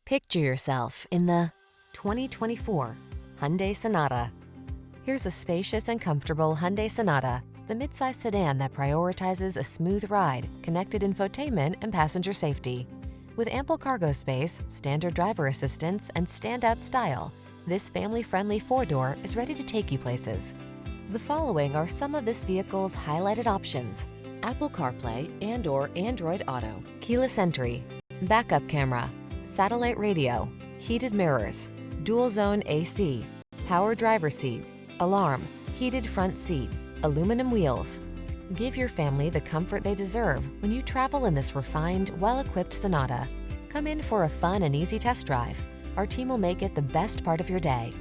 Picture yourself in the 2024 Hyundai Sonata. Here's a spacious and comfortable Hyundai Sonata, the midsize sedan that prioritizes a smooth ride, connected infotainment, and passenger safety. With ample cargo space, standard driver assistance, and standout style, this family-friendly four-door is ready to take you places. The following are some of this vehicle's highlighted options: Apple CarPlay and/or Android Auto, keyless entry, backup camera, satellite radio, heated mirrors, dual zone AC, power driver seat, alarm, heated front seat, aluminum wheels. Give your family the comfort they deserve when you travel in this refined, well-equipped Sonata. Come in for a fun and easy test drive. Our team will make it the best part of your day.